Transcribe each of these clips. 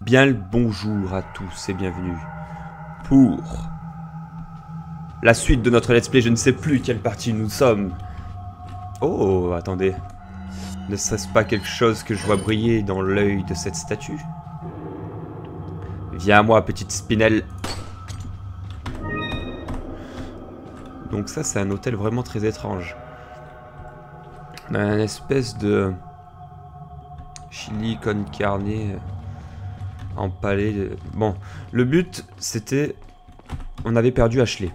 Bien le bonjour à tous et bienvenue pour la suite de notre let's play. Je ne sais plus quelle partie nous sommes. Oh, attendez. Ne serait-ce pas quelque chose que je vois briller dans l'œil de cette statue? Viens à moi, petite spinelle. Donc ça, c'est un hôtel vraiment très étrange. On a une espèce de chili con carne empalé. Bon, le but, c'était... On avait perdu Ashley.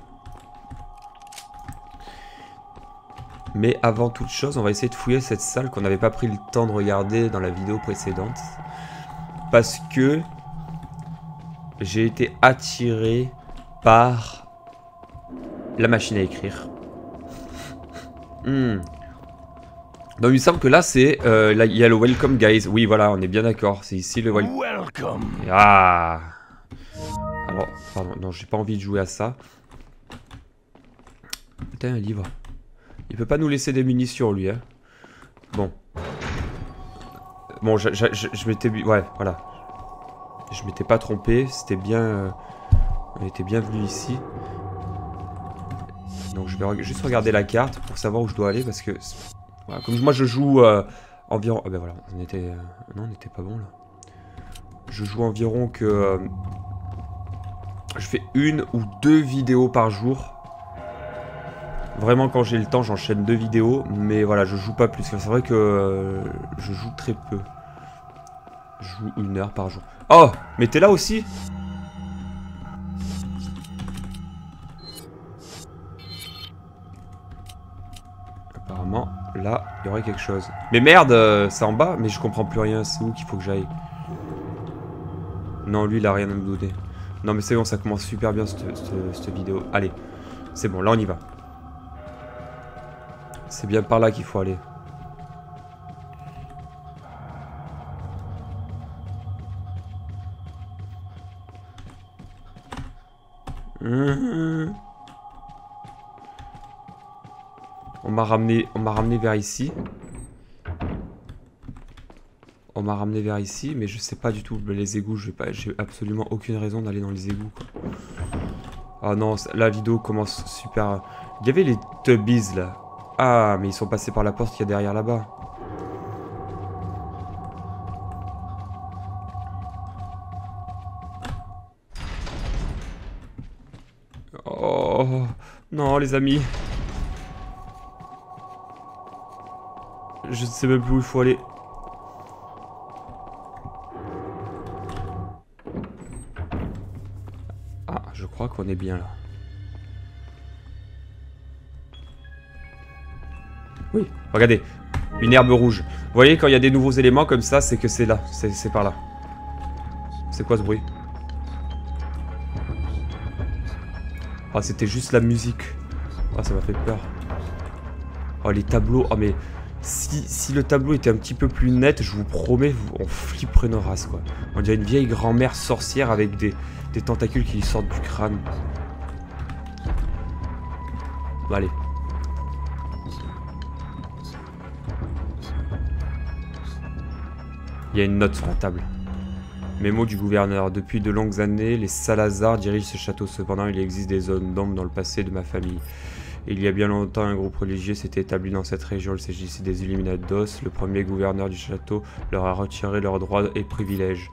Mais avant toute chose, on va essayer de fouiller cette salle qu'on n'avait pas pris le temps de regarder dans la vidéo précédente. Parce que j'ai été attiré par la machine à écrire. Donc il me semble que là c'est il y a le welcome guys. Oui voilà, on est bien d'accord, c'est ici le welcome. Ah. Alors pardon, non, j'ai pas envie de jouer à ça. Putain, un livre. Il peut pas nous laisser des munitions lui hein. Bon. Bon, je m'étais... Ouais, voilà. Je m'étais pas trompé, c'était bien... on était bien venu ici. Donc je vais juste regarder la carte pour savoir où je dois aller parce que... Voilà, comme moi je joue environ... Ah ben voilà, on était... Non, on n'était pas bon là. Je joue environ que... je fais 1 ou 2 vidéos par jour. Vraiment quand j'ai le temps j'enchaîne 2 vidéos. Mais voilà, je joue pas plus. C'est vrai que je joue très peu. Je joue 1 heure par jour. Oh, mais t'es là aussi? Apparemment, là, il y aurait quelque chose. Mais merde, c'est en bas, mais je comprends plus rien. C'est où qu'il faut que j'aille? Non, lui, il a rien à me donner. Non, mais c'est bon, ça commence super bien cette vidéo. Allez, c'est bon, là, on y va. C'est bien par là qu'il faut aller. On m'a ramené vers ici. On m'a ramené vers ici, mais je sais pas du tout les égouts. J'ai absolument aucune raison d'aller dans les égouts. Quoi. Ah non, la vidéo commence super. Il y avait les Tubbies là. Ah, mais ils sont passés par la porte qu'il y a derrière là-bas. Oh non, les amis. Je ne sais même plus où il faut aller. Ah, je crois qu'on est bien là. Oui, regardez. Une herbe rouge. Vous voyez, quand il y a des nouveaux éléments comme ça, c'est que c'est là. C'est par là. C'est quoi ce bruit? Ah, c'était juste la musique. Ah, ça m'a fait peur. Oh, les tableaux. Oh, mais si le tableau était un petit peu plus net, je vous promets, on flipperait nos races, quoi. On dirait une vieille grand-mère sorcière avec des tentacules qui lui sortent du crâne. Bon, allez. Il y a une note sur la table. Mémo du gouverneur. Depuis de longues années, les Salazar dirigent ce château. Cependant, il existe des zones d'ombre dans le passé de ma famille. Il y a bien longtemps, un groupe religieux s'était établi dans cette région. Il s'agissait des Illuminados. Le premier gouverneur du château leur a retiré leurs droits et privilèges.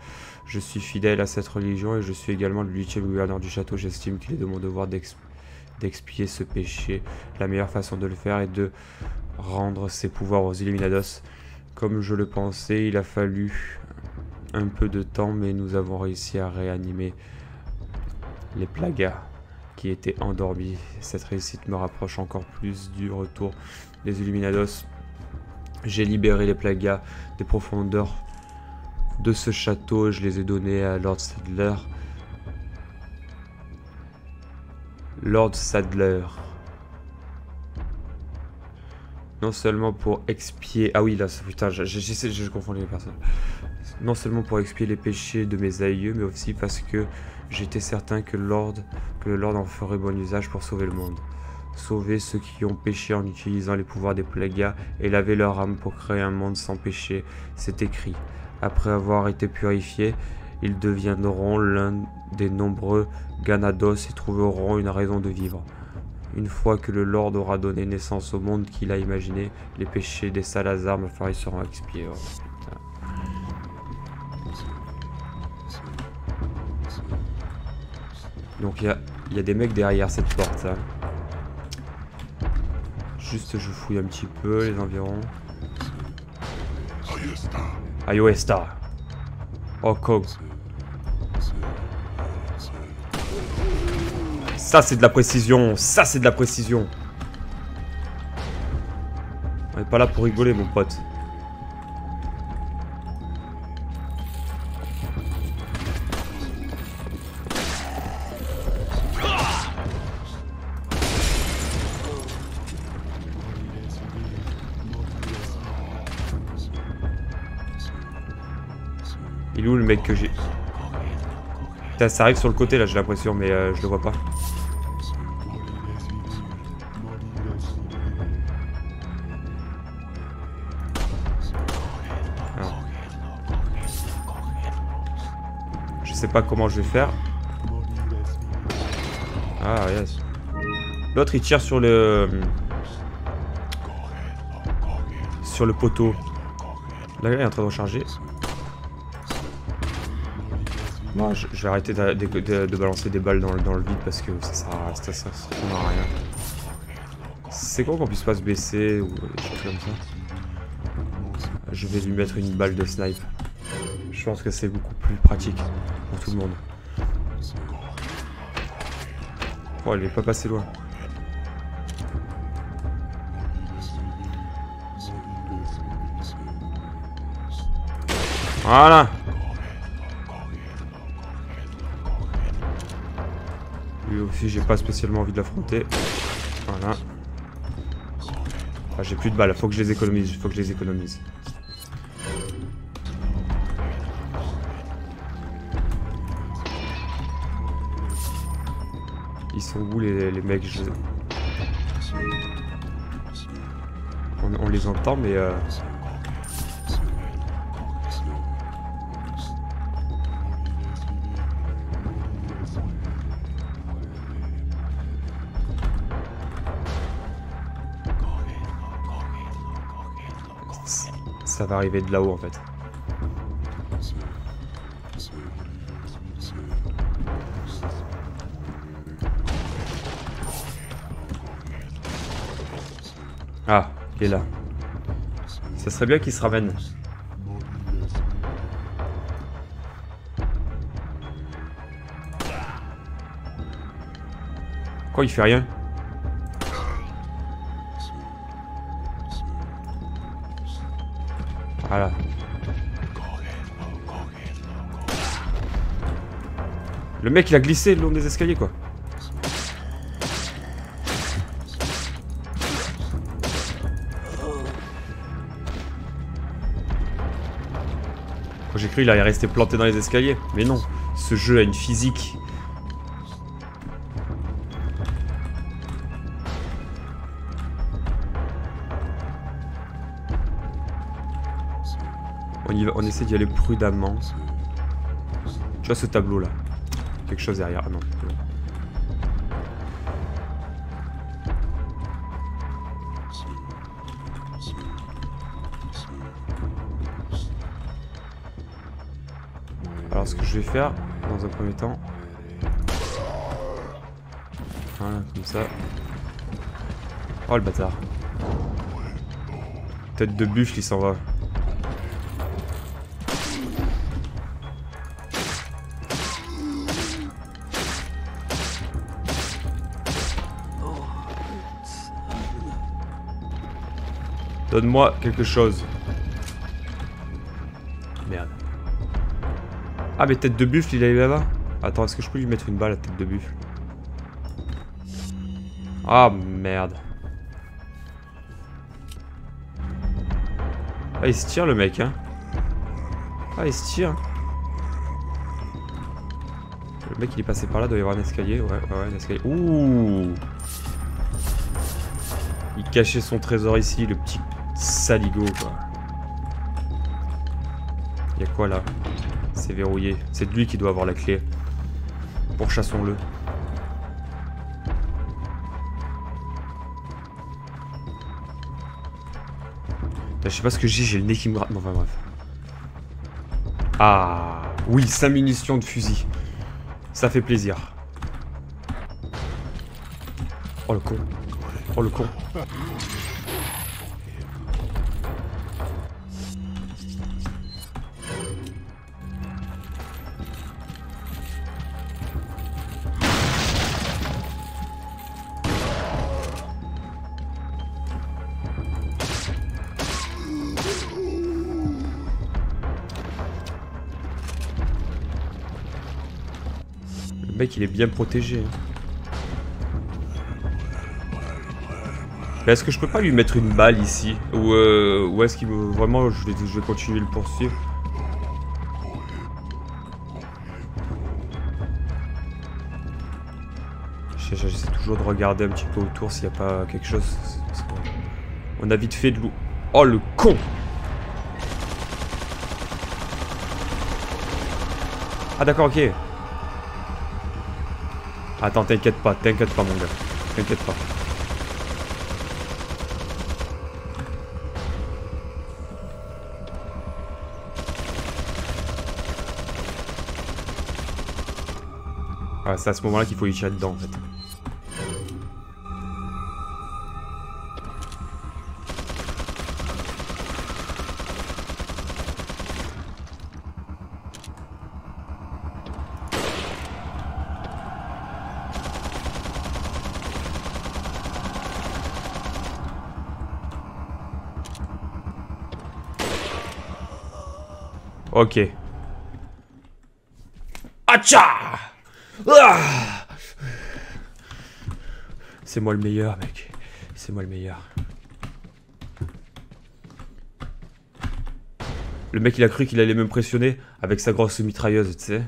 Je suis fidèle à cette religion et je suis également le 8e gouverneur du château. J'estime qu'il est de mon devoir d'expier ce péché. La meilleure façon de le faire est de rendre ses pouvoirs aux Illuminados. Comme je le pensais, il a fallu un peu de temps, mais nous avons réussi à réanimer les Plagas qui étaient endormis. Cette réussite me rapproche encore plus du retour des Illuminados. J'ai libéré les Plagas des profondeurs de ce château et je les ai donnés à Lord Sadler. Lord Sadler. Non seulement pour expier... Ah oui, là, putain, je confonds les personnes. Non seulement pour expier les péchés de mes aïeux, mais aussi parce que j'étais certain que le Lord en ferait bon usage pour sauver le monde. Sauver ceux qui ont péché en utilisant les pouvoirs des Plagas et laver leur âme pour créer un monde sans péché. C'est écrit. Après avoir été purifiés, Ils deviendront l'un des nombreux Ganados et trouveront une raison de vivre. Une fois que le Lord aura donné naissance au monde qu'il a imaginé, les péchés des Salazar Malfoy seront expiés. Oh, putain. Donc il y a des mecs derrière cette porte. Hein. Juste je fouille un petit peu les environs. Ayoesta. Oh Kog. Ça c'est de la précision, ça c'est de la précision. On n'est pas là pour rigoler mon pote. Il est où le mec que j'ai? Ça arrive sur le côté là j'ai l'impression mais je le vois pas. Je sais pas comment je vais faire. Ah yes. L'autre il tire sur le poteau. Là il est en train de recharger. Moi je vais arrêter de balancer des balles dans le vide parce que ça sert à rien. C'est con qu'on puisse pas se baisser ou des choses comme ça. Je vais lui mettre une balle de snipe. Je pense que c'est beaucoup plus pratique pour tout le monde. Oh, il est pas passé loin. Voilà. Lui aussi, j'ai pas spécialement envie de l'affronter. Voilà. Ah, j'ai plus de balles, faut que je les économise. Faut que je les économise. Ils sont où les mecs? On les entend mais ça va arriver de là-haut en fait. Ah, il est là. Ça serait bien qu'il se ramène. Quoi, il fait rien? Voilà. Le mec, il a glissé le long des escaliers, quoi. J'ai cru qu'il allait rester planté dans les escaliers. Mais non, ce jeu a une physique. On essaie d'y aller prudemment. Tu vois ce tableau là? Quelque chose derrière. Ah non. Alors ce que je vais faire dans un premier temps, voilà comme ça. Oh le bâtard. Tête de buffle il s'en va. Donne-moi quelque chose. Merde. Ah mais tête de buffle il est là-bas. Attends, est-ce que je peux lui mettre une balle à tête de buffle? Ah merde. Ah il se tire le mec hein. Ah il se tire. Le mec il est passé par là, doit y avoir un escalier. Ouais un escalier. Ouh. Il cachait son trésor ici, le petit saligo quoi. Y'a quoi là? C'est verrouillé. C'est lui qui doit avoir la clé. Pourchassons-le. Je sais pas ce que j'ai le nez qui me gratte. Bon, enfin bref. Ah oui, 5 munitions de fusil. Ça fait plaisir. Oh le con. Oh le con. Le mec il est bien protégé. Est-ce que je peux pas lui mettre une balle ici? Ou est-ce qu'il veut vraiment je vais continuer le poursuivre? J'essaie toujours de regarder un petit peu autour s'il n'y a pas quelque chose. On a vite fait de l'eau. Oh le con! Ah d'accord, ok. Attends, t'inquiète pas mon gars. T'inquiète pas. Ah, c'est à ce moment-là qu'il faut y tirer dedans en fait. Ok. Acha! Ah! C'est moi le meilleur, mec. C'est moi le meilleur. Le mec, il a cru qu'il allait me pressionner avec sa grosse mitrailleuse, tu sais.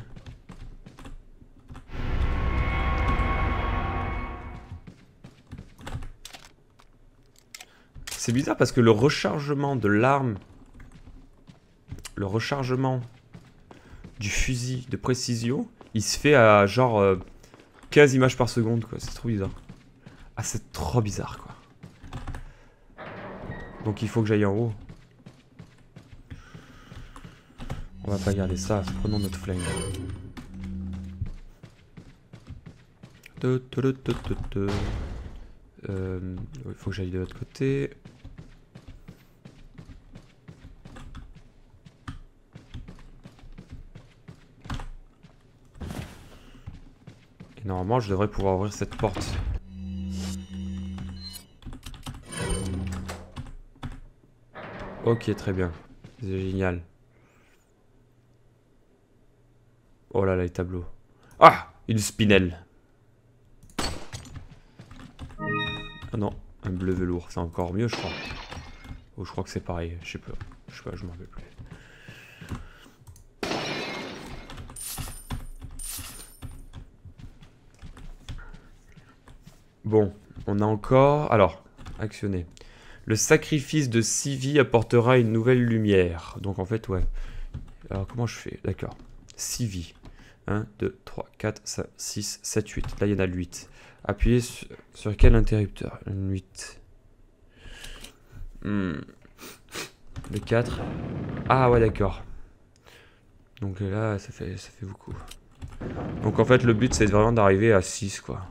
C'est bizarre parce que le rechargement de l'arme... Le rechargement du fusil de précision, il se fait à genre 15 images par seconde, quoi. C'est trop bizarre. Ah, c'est trop bizarre, quoi. Donc il faut que j'aille en haut. On va pas garder ça. Prenons notre flingue. Il faut que j'aille de l'autre côté. Et normalement, je devrais pouvoir ouvrir cette porte. Ok, très bien. C'est génial. Oh là là, les tableaux. Ah! Une spinelle. Ah non, un bleu velours. C'est encore mieux, je crois. Oh, je crois que c'est pareil. Je sais pas, je m'en rappelle plus. Bon, on a encore... Alors, actionner. Le sacrifice de 6 vies apportera une nouvelle lumière. Donc en fait, ouais. Alors comment je fais? D'accord. 6 vies. 1, 2, 3, 4, 5, 6, 7, 8. Là, il y en a 8. Appuyez sur quel interrupteur? 8. Le 4. Ah ouais, d'accord. Donc là, ça fait beaucoup. Donc en fait, le but, c'est vraiment d'arriver à 6, quoi.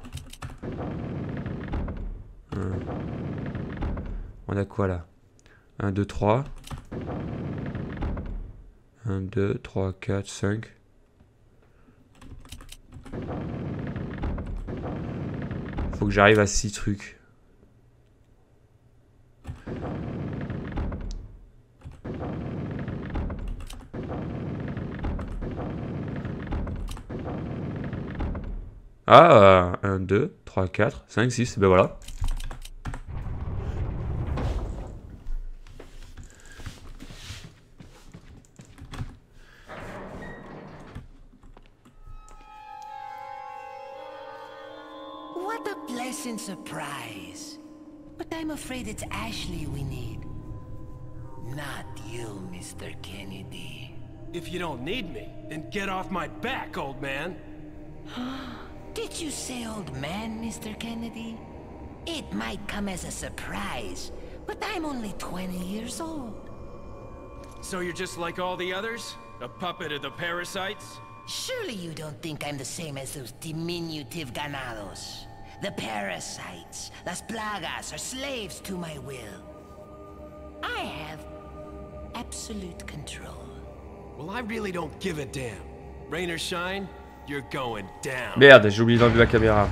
On a quoi là? 1, 2, 3. 1, 2, 3, 4, 5. Faut que j'arrive à 6 trucs. Ah, 1, 2, 3, 4, 5, 6. Ben voilà. What a pleasant surprise. But I'm afraid it's Ashley we need. Not you, Mr. Kennedy. If you don't need me, then get off my back, old man. Did you say old man, Mr. Kennedy? It might come as a surprise, but I'm only 20 years old. So you're just like all the others? A puppet of the parasites? Surely you don't think I'm the same as those diminutive ganados. The parasites, las plagas, are slaves to my will. I have absolute control. Well, I really don't give a damn. Rain or shine, you're going down. Merde, j'ai oublié d'enlever la caméra.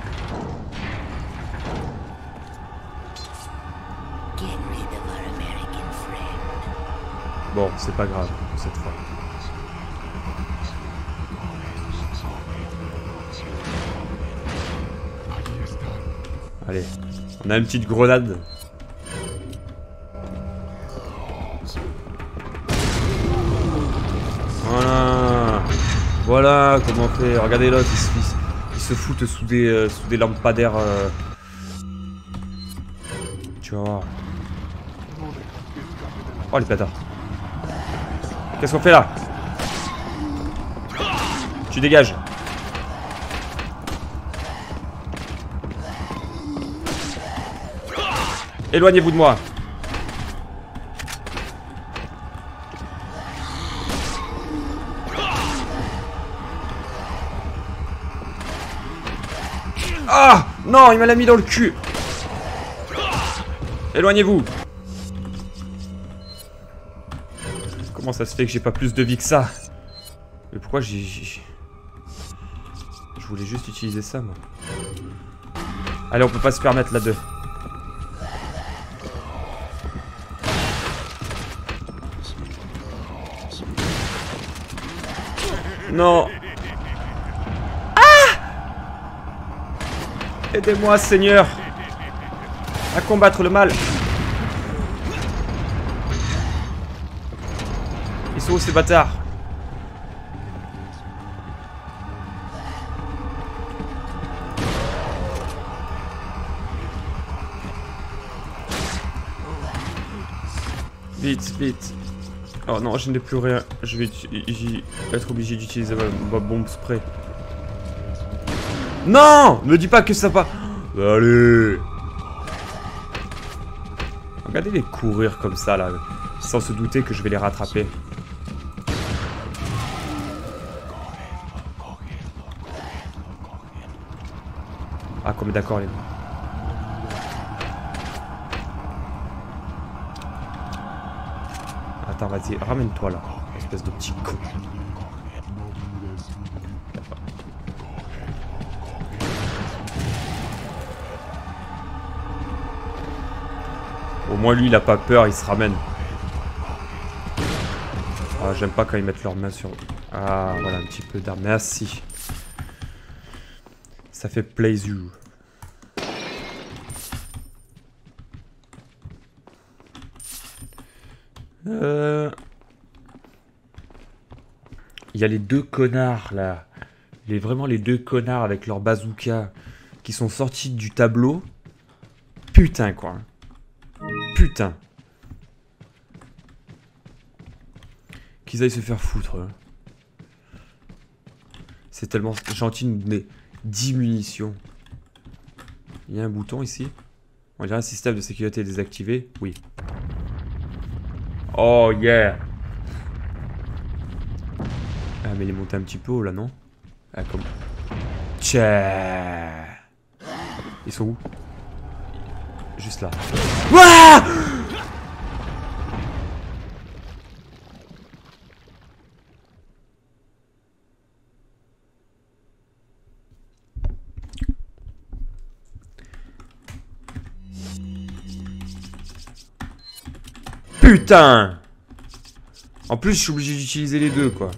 Get rid of our American friend. Bon, c'est pas grave cette fois. Allez, on a une petite grenade. Voilà. Voilà comment on fait. Regardez l'autre, il se fout sous des lampadaires. Tu vas voir. Oh les bâtards. Qu'est-ce qu'on fait là? Tu dégages. Éloignez-vous de moi. Ah non, il m'a mis dans le cul. Éloignez-vous. Comment ça se fait que j'ai pas plus de vie que ça? Mais pourquoi Je voulais juste utiliser ça, moi. Allez, on peut pas se permettre là-deux. Non. Ah! Aidez-moi, Seigneur, à combattre le mal. Ils sont où ces bâtards? Vite, vite. Oh non, je n'ai plus rien. Je vais être obligé d'utiliser ma bombe spray. Non! Ne me dis pas que ça va. Allez! Regardez-les courir comme ça, là. Sans se douter que je vais les rattraper. Ah, comme d'accord, les gars. Attends, vas-y, ramène-toi là, espèce de petit con. Au moins lui, il a pas peur, il se ramène. Ah, j'aime pas quand ils mettent leurs mains sur... Ah, voilà, un petit peu d'arme. Merci. Ça fait plaisir. Il y a les deux connards là, vraiment les deux connards avec leur bazooka qui sont sortis du tableau. Putain quoi. Putain. Qu'ils aillent se faire foutre. C'est tellement gentil de nous donner 10 munitions. Il y a un bouton ici. On dirait un système de sécurité désactivé. Oui. Oh yeah. Ah mais il est monté un petit peu haut là non? Ah comme... Tchè. Ils sont où? Juste là. Ouah! Putain! En plus je suis obligé d'utiliser les deux quoi.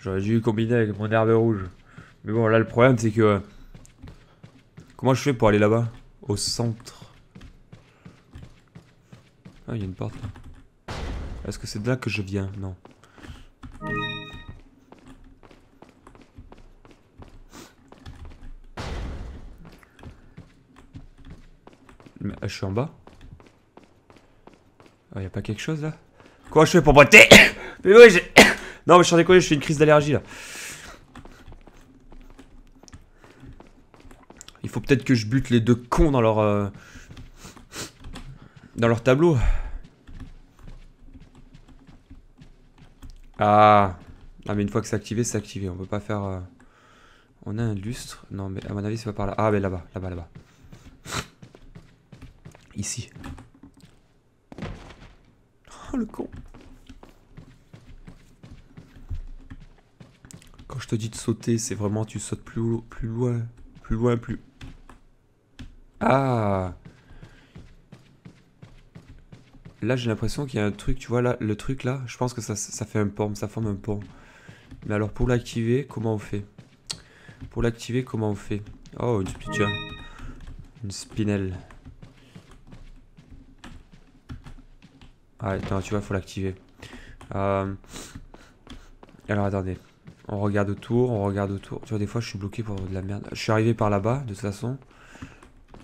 J'aurais dû combiner avec mon herbe rouge. Mais bon, là, le problème, c'est que... Comment je fais pour aller là-bas? Au centre. Ah, il y a une porte, là. Est-ce que c'est de là que je viens? Non. Mais, je suis en bas? Oh, y a pas quelque chose là? Comment je fais pour boiter? Mais ouais, j'ai... Non, mais je suis en déconner, je fais une crise d'allergie là. Il faut peut-être que je bute les deux cons dans leur tableau. Ah. Ah, mais une fois que c'est activé, c'est activé. On peut pas faire... On a un lustre. Non, mais à mon avis, c'est pas par là. Ah, mais là-bas, là-bas, là-bas. Ici. Oh, le con. Quand je te dis de sauter, c'est vraiment tu sautes plus loin. Plus loin, plus... Ah. Là, j'ai l'impression qu'il y a un truc, tu vois, là, le truc là, je pense que ça fait un pont, ça forme un pont. Mais alors, pour l'activer, comment on fait? Pour l'activer, comment on fait? Oh, tiens. Une spinelle. Ah, attends, tu vois, faut l'activer. Alors, attendez. On regarde autour, on regarde autour. Tu vois, des fois, je suis bloqué pour de la merde. Je suis arrivé par là-bas, de toute façon.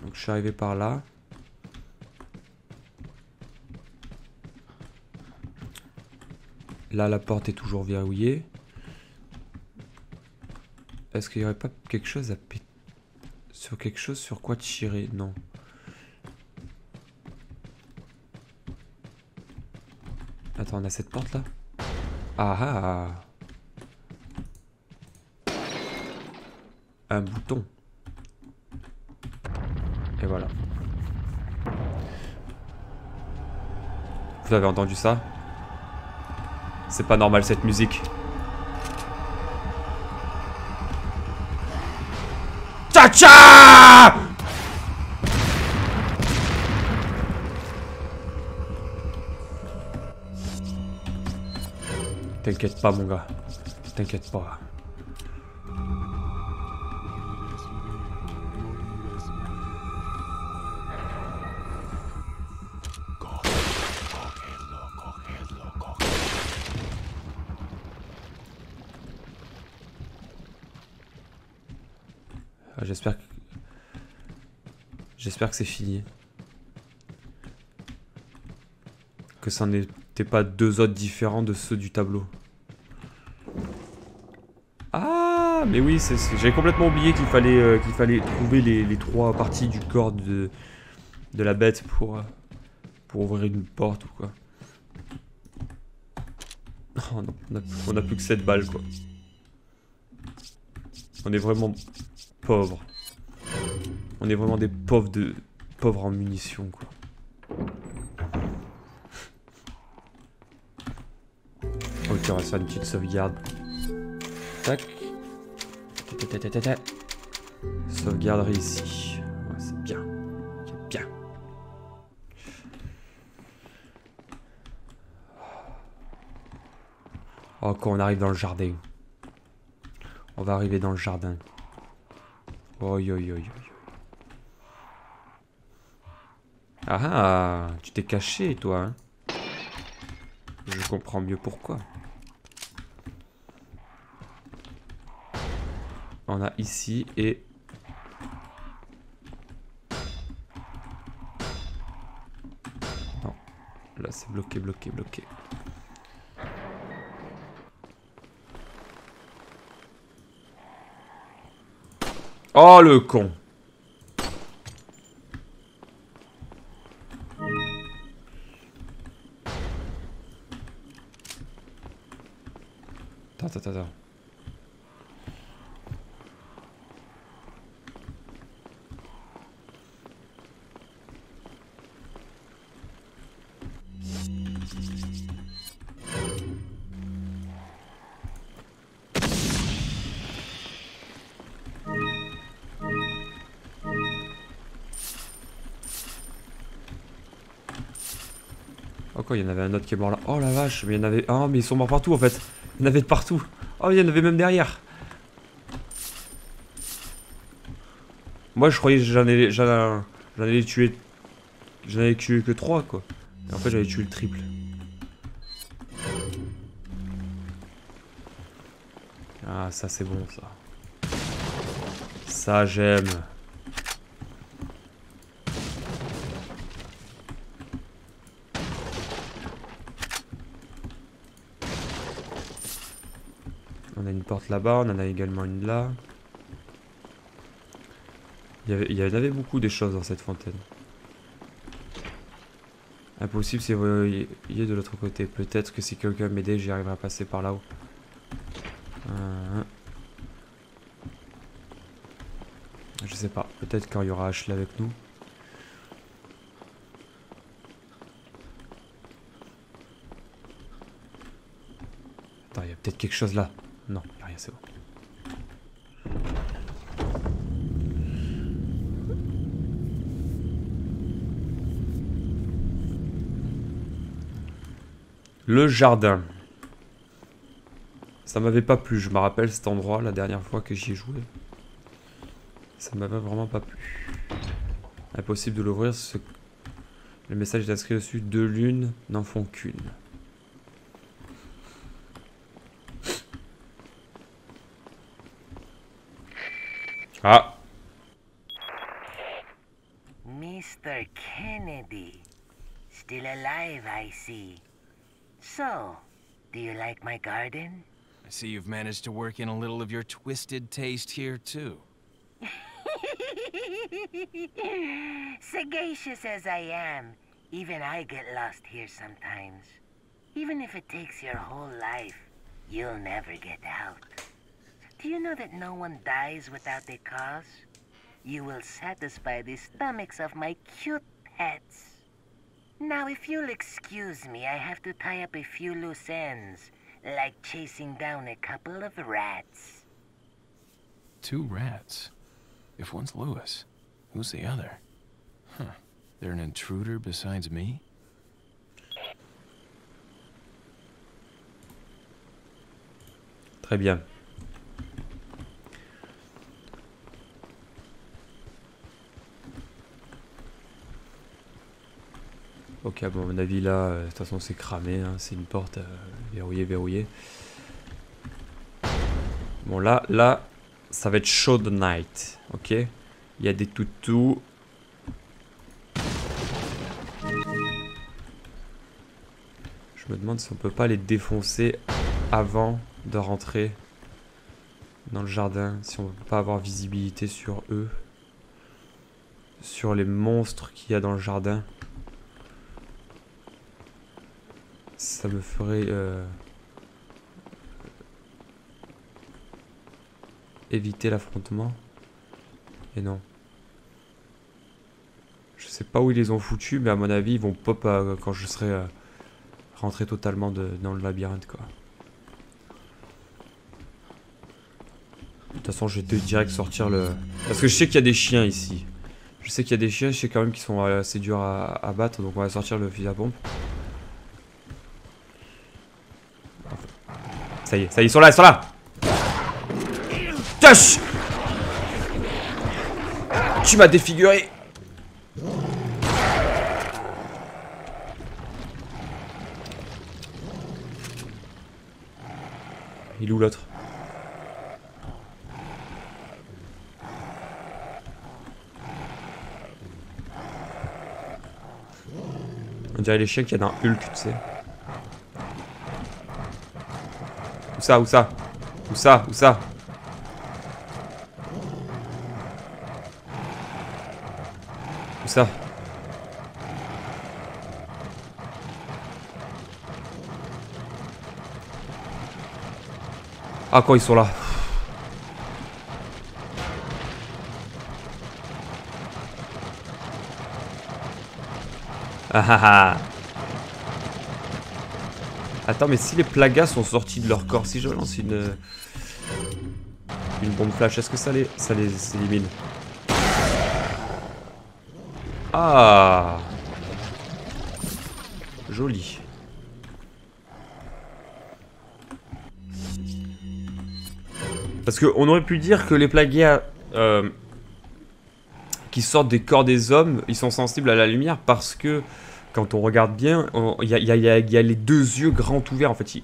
Donc, je suis arrivé par là. Là, la porte est toujours verrouillée. Est-ce qu'il n'y aurait pas quelque chose à péter? Sur quelque chose sur quoi tirer? Non. Attends, on a cette porte là? Ah ah! Un bouton. Et voilà. Vous avez entendu ça? C'est pas normal cette musique. Tcha-tcha! T'inquiète pas mon gars. T'inquiète pas. J'espère que c'est fini. Que ça n'était pas deux autres différents de ceux du tableau. Ah, mais oui, j'avais complètement oublié qu'il fallait trouver les trois parties du corps de la bête pour ouvrir une porte ou quoi. Oh non, on a plus que 7 balles quoi. On est vraiment pauvres. On est vraiment des pauvres en munitions quoi. Ok, on va se faire une petite sauvegarde. Tac. Sauvegarde réussie. Ouais, c'est bien. C'est bien. Oh, quand on arrive dans le jardin. On va arriver dans le jardin. Oi, oi, oi, oi. Ah ah, tu t'es caché toi, hein. Je comprends mieux pourquoi. On a ici et... Non, là c'est bloqué, bloqué, bloqué. Oh le con! Attends. Oh quoi, il y en avait un autre qui est mort là. Oh la vache, mais il y en avait... Oh mais ils sont morts partout en fait. Il y en avait de partout. Oh il y en avait même derrière. Moi je croyais que j'en allais tuer... J'en avais tué que 3 quoi. Et en fait j'avais tué le triple. Ah ça c'est bon ça. Ça j'aime. une porte là-bas, on en a également une là. Il y en avait beaucoup des choses dans cette fontaine. Impossible si vous voyez de l'autre côté. Peut-être que si quelqu'un m'aidait, j'y arriverai à passer par là-haut. Je sais pas. Peut-être quand il y aura Ashley avec nous. Attends, il y a peut-être quelque chose là. Non, il n'y a rien, c'est bon. Le jardin. Ça m'avait pas plu, je me rappelle cet endroit la dernière fois que j'y ai joué. Ça m'avait vraiment pas plu. Impossible de l'ouvrir, le message est inscrit dessus, 2 lunes n'en font qu'une. Ah! Mr. Kennedy. Still alive, I see. So, do you like my garden? I see you've managed to work in a little of your twisted taste here, too. Sagacious as I am, even I get lost here sometimes. Even if it takes your whole life, you'll never get out. Do you know that no one dies without a cause? You will satisfy the stomachs of my cute pets. Now, if you'll excuse me, I have to tie up a few loose ends, like chasing down a couple of rats. 2 rats? If one's Lewis, who's the other? Huh. They're an intruder besides me? Très bien. Ok, bon, à mon avis là, de toute façon c'est cramé, hein, c'est une porte verrouillée. Bon là, ça va être Show the Night, ok. Il y a des toutous. Je me demande si on peut pas les défoncer avant de rentrer dans le jardin, si on peut pas avoir visibilité sur eux, sur les monstres qu'il y a dans le jardin. Ça me ferait éviter l'affrontement. Et non. Je sais pas où ils les ont foutus, mais à mon avis, ils vont pop quand je serai rentré totalement dans le labyrinthe, quoi. De toute façon, je vais direct sortir le... Parce que je sais qu'il y a des chiens ici. Je sais quand même qu'ils sont assez durs à battre, donc on va sortir le fusil à pompe. Ça y est, ils sont là, Tâche! Tu m'as défiguré! Il est où l'autre? On dirait les chiens qu'il y a dans Hulk, tu sais. Où ça? Où ça? Ah, quoi, ils sont là. Ah ah ah. Attends, mais si les plagas sont sortis de leur corps, si je lance une bombe flash, est-ce que ça les élimine? Ah, joli. Parce qu'on aurait pu dire que les plagas qui sortent des corps des hommes, ils sont sensibles à la lumière parce que quand on regarde bien, il y a les 2 yeux grands ouverts en fait.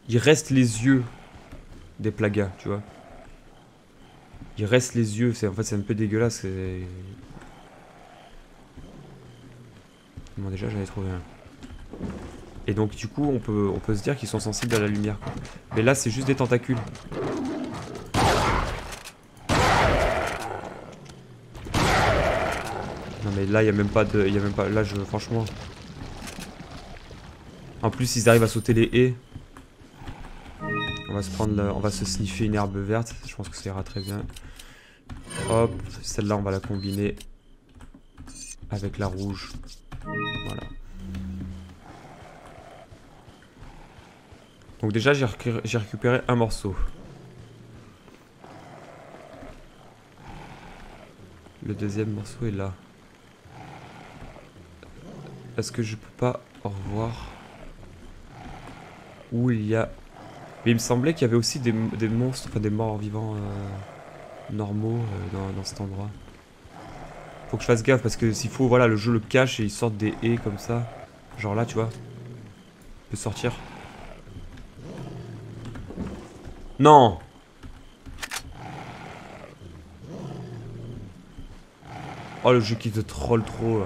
Il reste les yeux des plagas, tu vois. Il reste les yeux, en fait c'est un peu dégueulasse. Bon, déjà j'en ai trouvé un. Et donc du coup on peut se dire qu'ils sont sensibles à la lumière, quoi. Mais là c'est juste des tentacules. Non mais là il y a même pas de... Là franchement... En plus ils arrivent à sauter les haies. On va se prendre on va se sniffer une herbe verte. Je pense que ça ira très bien. Hop, celle-là on va la combiner avec la rouge. Voilà. Donc déjà j'ai récupéré un morceau. Le deuxième morceau est là. Est-ce que je peux pas revoir où il y a... Mais il me semblait qu'il y avait aussi des monstres, enfin des morts vivants normaux dans cet endroit. Faut que je fasse gaffe parce que s'il faut, voilà, le jeu le cache et ils sortent des haies comme ça. Genre là, tu vois. Il peut sortir. Non! Oh, le jeu qui te troll trop.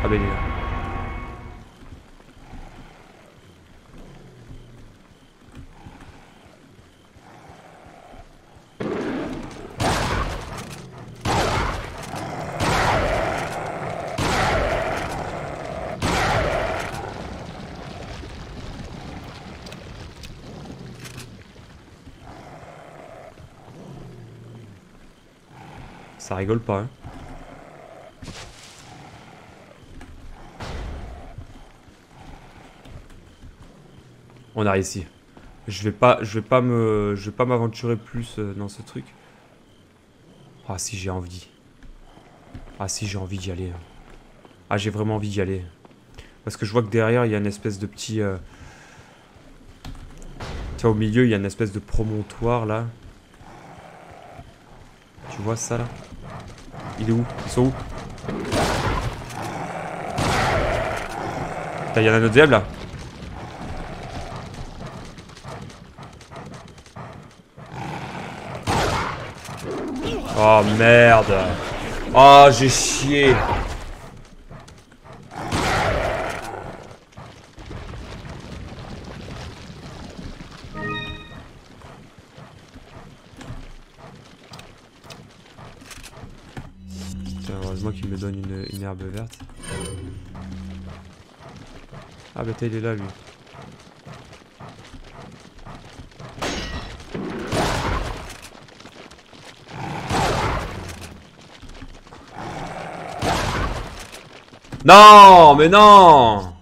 Ah ben il est là. Ça rigole pas, hein. On a réussi. Je vais pas m'aventurer plus dans ce truc. Ah si j'ai envie. Ah si j'ai envie d'y aller. Ah j'ai vraiment envie d'y aller. Parce que je vois que derrière il y a une espèce de petit... Tu vois au milieu il y a une espèce de promontoire là. Tu vois ça là? Il est où? Ils sont où? Putain, il y en a un deuxième là. Oh merde. Oh j'ai chié. Putain, heureusement qu'il me donne une herbe verte. Ah bah il est là lui. Non, mais non!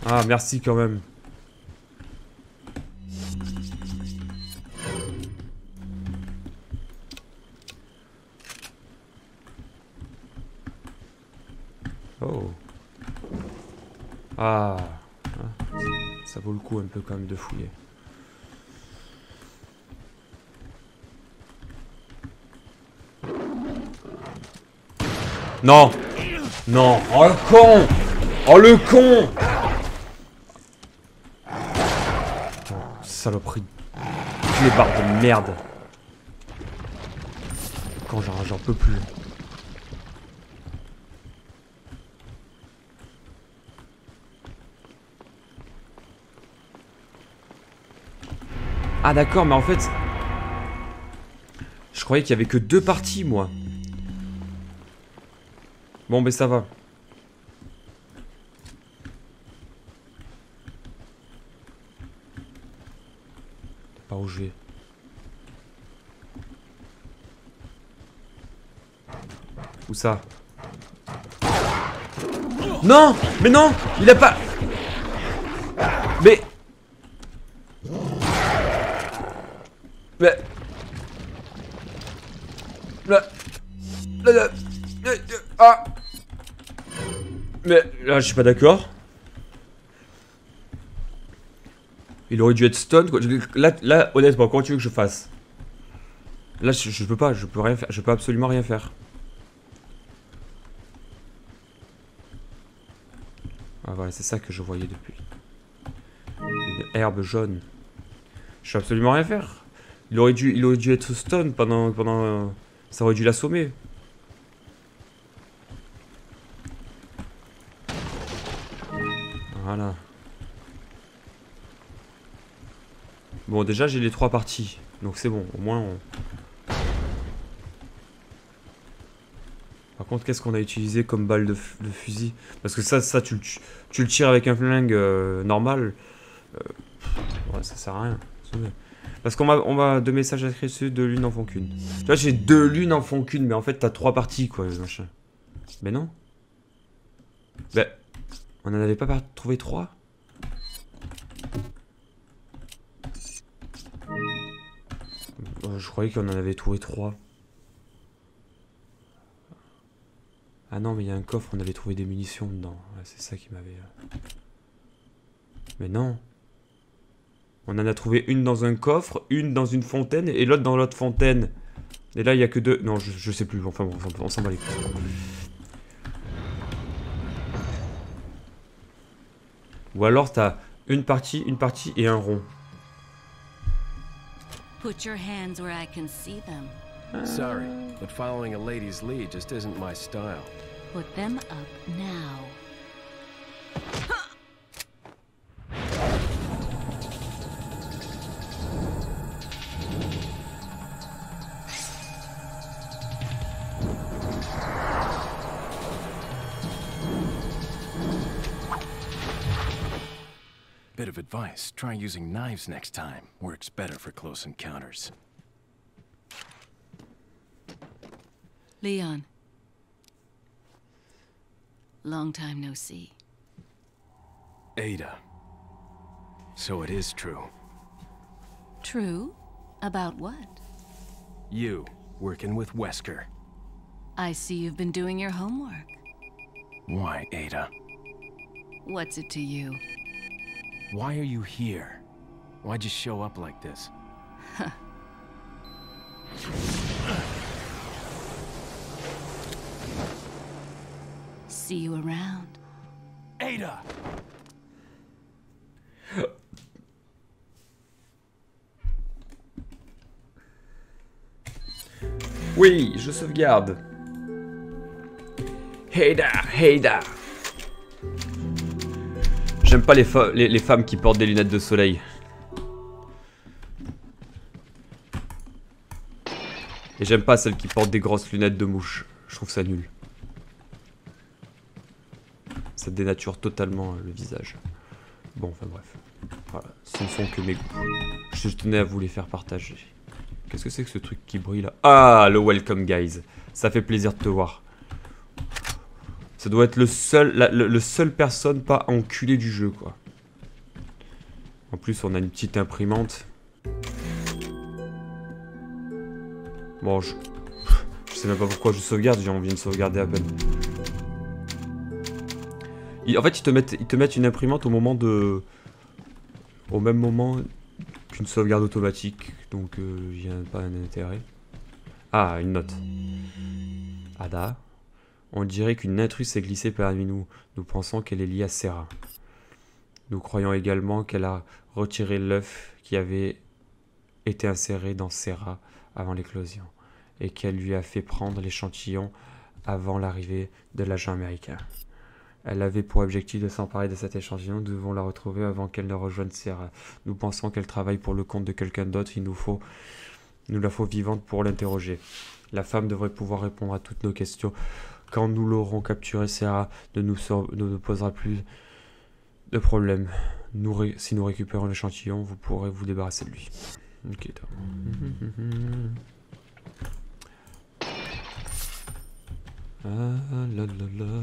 Ah, merci quand même. Oh. Ah. Ça vaut le coup un peu quand même de fouiller. Non! Non! Oh le con! Oh le con! Oh, saloperie. Les barres de merde. Quand j'en peux plus. Ah d'accord, mais en fait... Je croyais qu'il y avait que 2 parties, moi. Bon, ben ça va. Pas où je vais. Où ça? Non! Mais non! Il a pas... Mais... Ah! Mais là, je suis pas d'accord. Il aurait dû être stun, quoi. Là, honnêtement, comment tu veux que je fasse? Là, je peux pas, je peux rien faire. Je peux absolument rien faire. Ah, voilà, c'est ça que je voyais depuis. herbe jaune. Je sais absolument rien faire. Il aurait dû être stun pendant ça aurait dû l'assommer. Voilà. Bon, déjà j'ai les 3 parties. Donc c'est bon, au moins on... Par contre, qu'est-ce qu'on a utilisé comme balle de fusil? Parce que ça tu le tires avec un flingue normal. Ouais, ça sert à rien. Parce qu'on m'a 2 messages écrits, 2 lunes en font qu'une. Tu vois, j'ai 2 lunes en font qu'une, mais en fait, t'as 3 parties, quoi, machin. Mais non. Ben, on n'en avait pas trouvé 3? Je croyais qu'on en avait trouvé 3. Ah non, mais il y a un coffre, on avait trouvé des munitions dedans. Ouais, c'est ça qui m'avait... Mais non. On en a trouvé une dans un coffre, une dans une fontaine et l'autre dans l'autre fontaine. Et là, il n'y a que 2... Non, je sais plus. Enfin bon, on s'en bat les couilles. Ou alors, t'as une partie et un rond. Put your hands where I can see them. Sorry, but following a lady's lead just isn't my style. Put them up now. Bit of advice, try using knives next time. Works better for close encounters. Leon. Long time no see. Ada. So it is true. True? About what? You, working with Wesker. I see you've been doing your homework. Why, Ada? What's it to you? Why are you here? Why'd you show up like this? See you around. Ada! Oui, je sauvegarde. Ada. J'aime pas les femmes qui portent des lunettes de soleil. Et j'aime pas celles qui portent des grosses lunettes de mouche. Je trouve ça nul. Ça dénature totalement le visage. Bon, enfin bref. Voilà, ce ne sont que mes goûts. Je tenais à vous les faire partager. Qu'est-ce que c'est que ce truc qui brille là? Ah, le welcome guys. Ça fait plaisir de te voir. Ça doit être le seul personne pas enculé du jeu, quoi. En plus, on a une petite imprimante. Bon, je sais même pas pourquoi je sauvegarde, j'ai envie de sauvegarder à peine. En fait, ils te mettent une imprimante au même moment qu'une sauvegarde automatique. Donc, il n'y a pas un intérêt. Ah, une note. Ada. On dirait qu'une intruse s'est glissée parmi nous. Nous pensons qu'elle est liée à Serra. Nous croyons également qu'elle a retiré l'œuf qui avait été inséré dans Serra avant l'éclosion et qu'elle lui a fait prendre l'échantillon avant l'arrivée de l'agent américain. Elle avait pour objectif de s'emparer de cet échantillon. Nous devons la retrouver avant qu'elle ne rejoigne Serra. Nous pensons qu'elle travaille pour le compte de quelqu'un d'autre. Il nous la faut vivante pour l'interroger. La femme devrait pouvoir répondre à toutes nos questions. Quand nous l'aurons capturé, Serra ne nous posera plus de problème. Si nous récupérons l'échantillon, vous pourrez vous débarrasser de lui. Ok, ah là là là.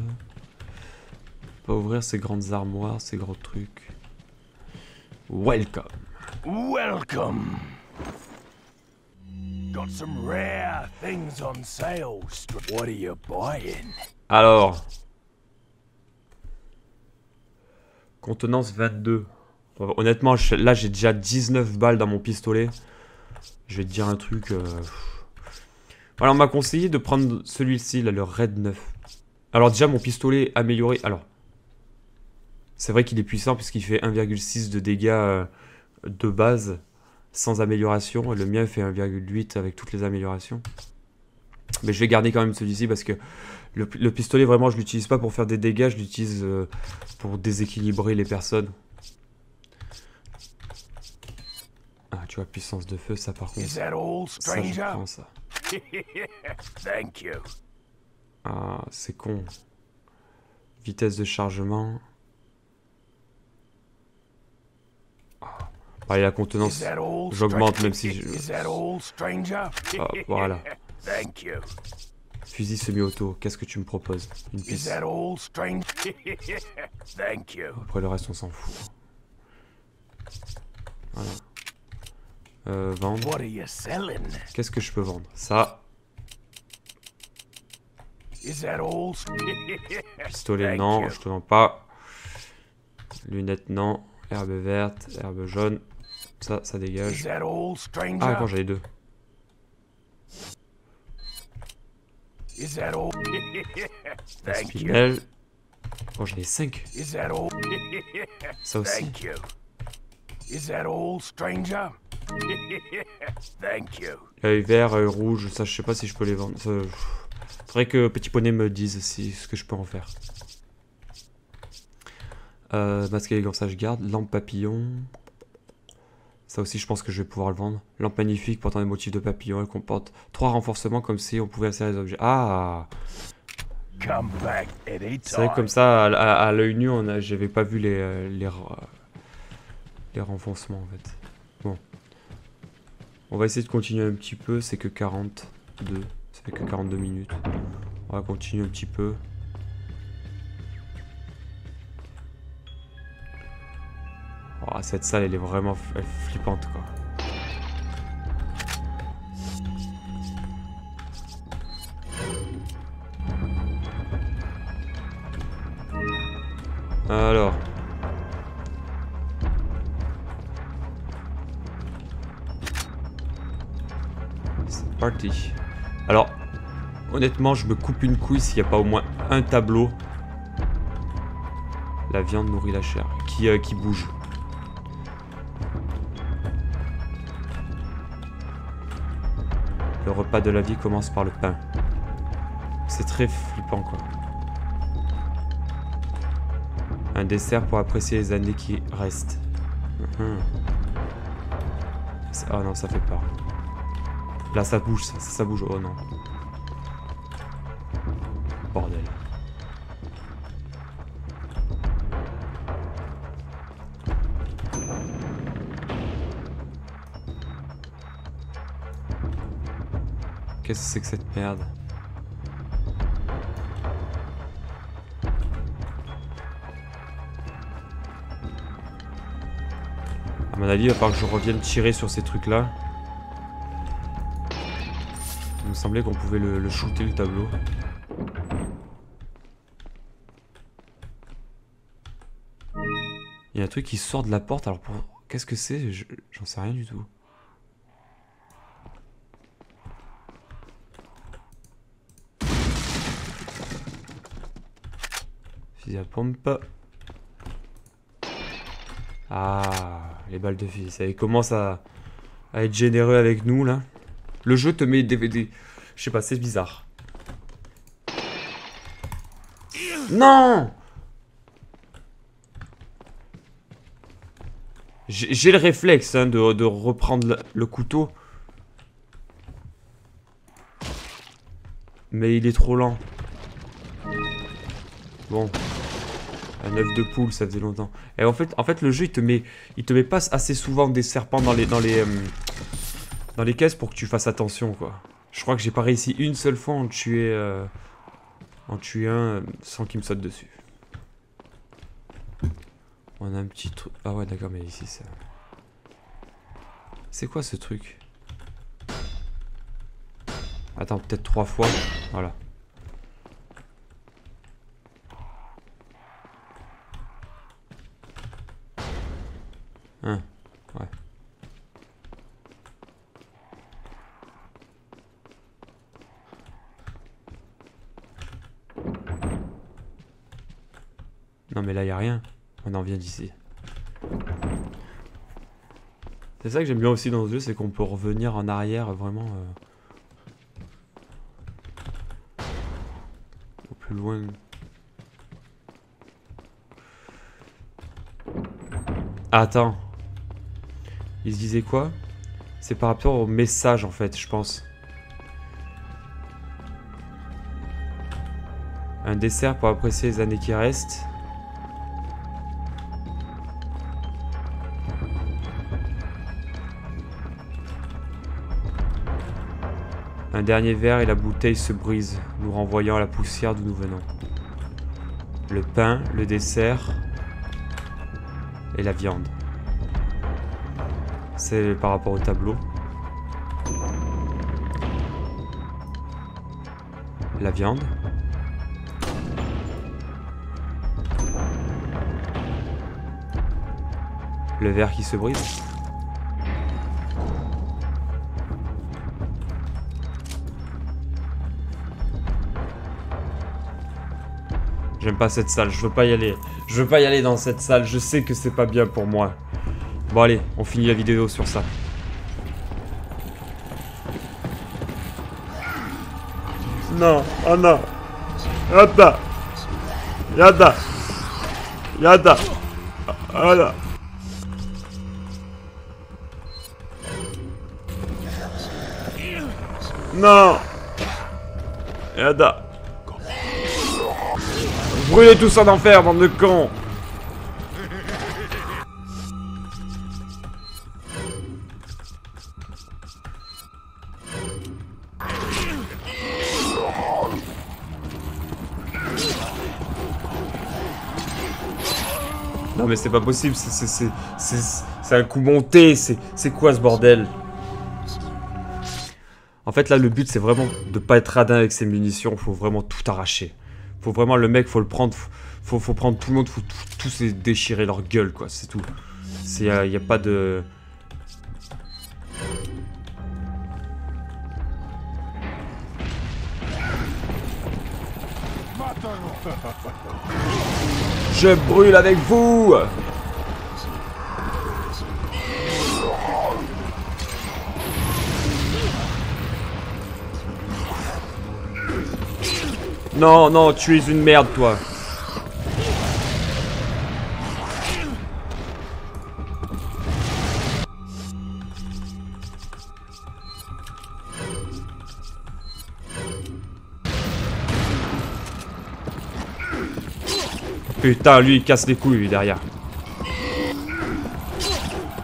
Pas ouvrir ces grandes armoires, ces gros trucs. Welcome. Welcome! Got some rare things on sale. What are you buying? Alors. Contenance 22. Honnêtement, là j'ai déjà 19 balles dans mon pistolet. Je vais te dire un truc. Alors on m'a conseillé de prendre celui-ci, là, le Red 9. Alors déjà mon pistolet amélioré. Alors. C'est vrai qu'il est puissant puisqu'il fait 1,6 de dégâts de base sans amélioration. Et le mien fait 1,8 avec toutes les améliorations. Mais je vais garder quand même celui-ci parce que le pistolet, vraiment, je l'utilise pas pour faire des dégâts. Je l'utilise pour déséquilibrer les personnes. Ah, tu vois, puissance de feu, ça par contre. Ça, je prends ça. Thank you. Ah, c'est con. Vitesse de chargement. Ah, allez, la contenance, j'augmente même si je... Ah, voilà. Thank you. Fusil semi-auto, qu'est-ce que tu me proposes? Une piste. Thank you. Après le reste, on s'en fout. Voilà. Vendre. What are you selling? Qu'est-ce que je peux vendre? Ça. Pistolet, non, je te vends pas. Lunettes, non. Herbe verte, herbe jaune. Ça dégage. Ah, quand j'avais deux. Spinel. Oh, j'en ai 5. Ça aussi. Œil vert, œil rouge, ça je sais pas si je peux les vendre. Faudrait que Petit Poney me dise ce que je peux en faire. Masque élégant, ça je garde. Lampe papillon. Ça aussi je pense que je vais pouvoir le vendre. Lampe magnifique portant des motifs de papillon. Elle comporte 3 renforcements comme si on pouvait insérer les objets. Ah! C'est vrai que comme ça, à l'œil nu, j'avais pas vu les renforcements en fait. Bon. On va essayer de continuer un petit peu. C'est que 42. Ça fait que 42 minutes. On va continuer un petit peu. Oh, cette salle, elle est vraiment flippante, quoi. Alors. C'est parti. Alors, honnêtement, je me coupe une couille s'il n'y a pas au moins un tableau. La viande nourrit la chair. Qui bouge. Le repas de la vie commence par le pain. C'est très flippant, quoi. Un dessert pour apprécier les années qui restent. Oh non, ça fait peur. Là, ça bouge, ça bouge. Oh non. Bordel. Qu'est-ce que c'est que cette merde? À mon avis, il va falloir que je revienne tirer sur ces trucs-là. Il me semblait qu'on pouvait le shooter, le tableau. Il y a un truc qui sort de la porte, alors pour... Qu'est-ce que c'est? J'en sais rien du tout. Fusil à pompe. Ah, les balles de fusil. Ça commence à être généreux avec nous, là. Le jeu te met des... Je sais pas, c'est bizarre. Non! J'ai le réflexe hein, de reprendre le couteau. Mais il est trop lent. Bon. Un œuf de poule, ça faisait longtemps. Et en fait le jeu, il te met pas assez souvent des serpents dans les caisses pour que tu fasses attention, quoi. Je crois que j'ai pas réussi une seule fois à en tuer un sans qu'il me saute dessus. On a un petit truc... Ah ouais, d'accord, mais ici, ça... C'est quoi ce truc? Attends, peut-être 3 fois. Voilà. Hein, ouais. Non mais là, y a rien. On en vient d'ici. C'est ça que j'aime bien aussi dans ce jeu, c'est qu'on peut revenir en arrière vraiment au plus loin. Attends. Il se disait quoi? C'est par rapport au message en fait, je pense. Un dessert pour apprécier les années qui restent. Un dernier verre et la bouteille se brise, nous renvoyant à la poussière d'où nous venons. Le pain, le dessert et la viande. C'est par rapport au tableau. La viande. Le verre qui se brise. J'aime pas cette salle, je veux pas y aller. Je veux pas y aller dans cette salle, je sais que c'est pas bien pour moi. Bon allez, on finit la vidéo sur ça. Non, oh non. Yada. Yada. Yada. Voilà. Non. Yada. Brûlez tout ça d'enfer, bande de cons. Non mais c'est pas possible, c'est un coup monté, c'est quoi ce bordel? En fait là le but c'est vraiment de pas être radin avec ses munitions, faut vraiment tout arracher. Faut vraiment le mec, faut le prendre, faut prendre tout le monde, faut tous se déchirer leur gueule quoi, c'est tout. Y a pas de... Je brûle avec vous. Non, non, tu es une merde, toi. Putain, lui, il casse les couilles, lui, derrière.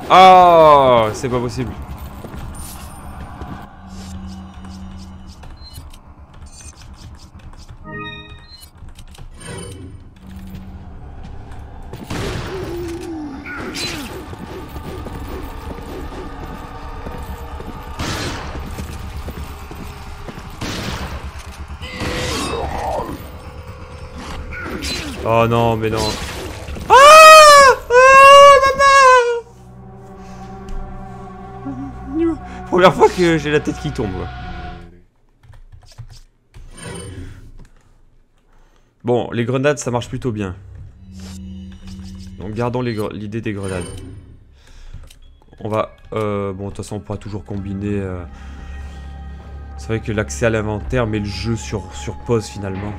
Oh, c'est pas possible. Oh non, mais non. Ah, maman. Première fois que j'ai la tête qui tombe. Bon, les grenades, ça marche plutôt bien. Donc gardons l'idée des grenades. On va... bon, de toute façon, on pourra toujours combiner... C'est vrai que l'accès à l'inventaire met le jeu sur pause finalement.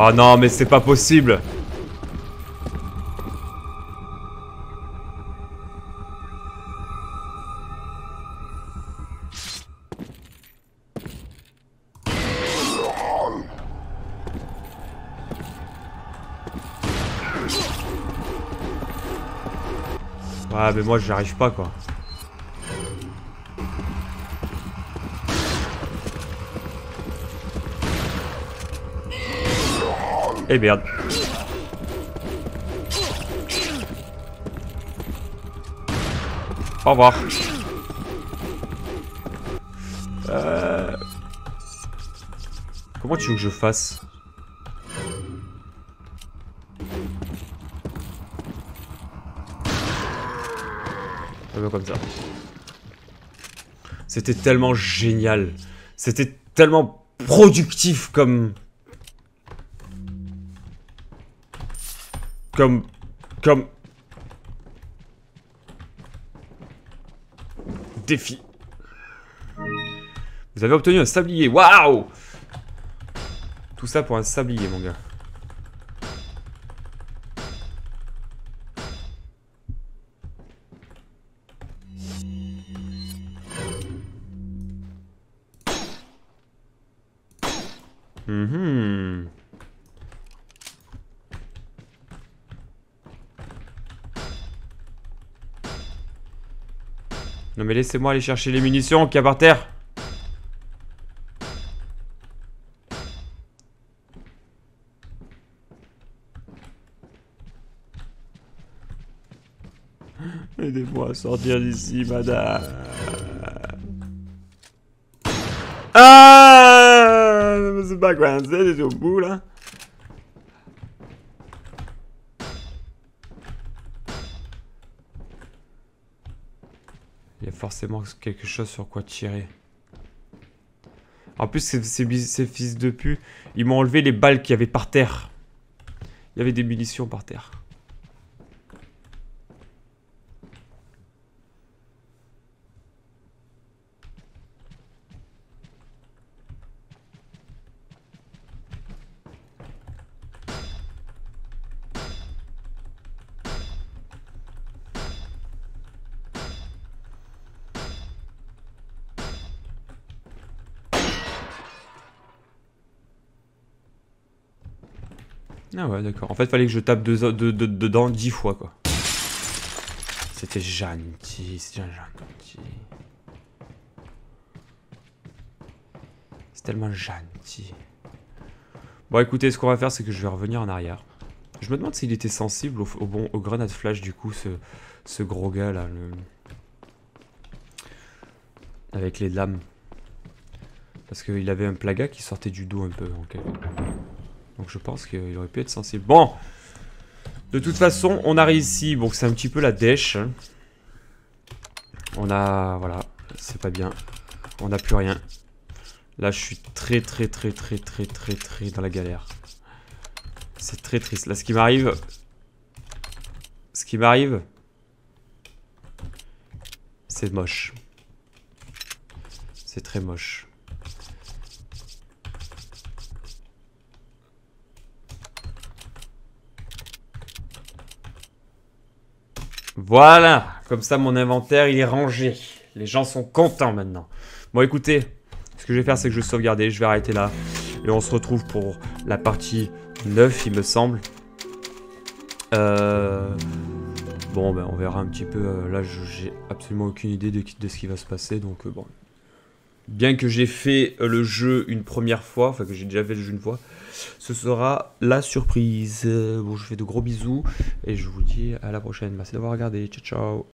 Oh non, mais c'est pas possible. Ouais, mais moi j'y arrive pas quoi. Eh merde. Au revoir. Comment tu veux que je fasse? Un peu comme ça. C'était tellement génial. C'était tellement productif comme défi. Vous avez obtenu un sablier. Waouh! Tout ça pour un sablier, mon gars. Non mais laissez-moi aller chercher les munitions qu'il y a par terre. Aidez-moi à sortir d'ici, madame. Ah! C'est pas coincé, c'est au bout là. Il y a forcément quelque chose sur quoi tirer. En plus, ces fils de pute, ils m'ont enlevé les balles qu'il y avait par terre. Il y avait des munitions par terre. Ah ouais, d'accord. En fait, fallait que je tape dedans 10 fois, quoi. C'était gentil, c'est gentil. C'est tellement gentil. Bon, écoutez, ce qu'on va faire, c'est que je vais revenir en arrière. Je me demande s'il était sensible au grenade flash, du coup, ce gros gars, là. Avec les lames. Parce qu'il avait un plaga qui sortait du dos un peu, en quelque sorte. Donc je pense qu'il aurait pu être sensible. Bon! De toute façon, on a réussi. Bon, c'est un petit peu la dèche. Hein. On a... Voilà. C'est pas bien. On n'a plus rien. Là, je suis très dans la galère. C'est très triste. Là, ce qui m'arrive... C'est moche. C'est très moche. Voilà, comme ça mon inventaire il est rangé. Les gens sont contents maintenant. Bon écoutez, ce que je vais faire c'est que je vais sauvegarder, je vais arrêter là. Et on se retrouve pour la partie 9 il me semble. Bon ben on verra un petit peu. Là j'ai absolument aucune idée de ce qui va se passer. Donc bon. Bien que j'ai fait le jeu une première fois, enfin que j'ai déjà fait le jeu une fois, ce sera la surprise. Bon, je fais de gros bisous et je vous dis à la prochaine. Merci d'avoir regardé. Ciao, ciao.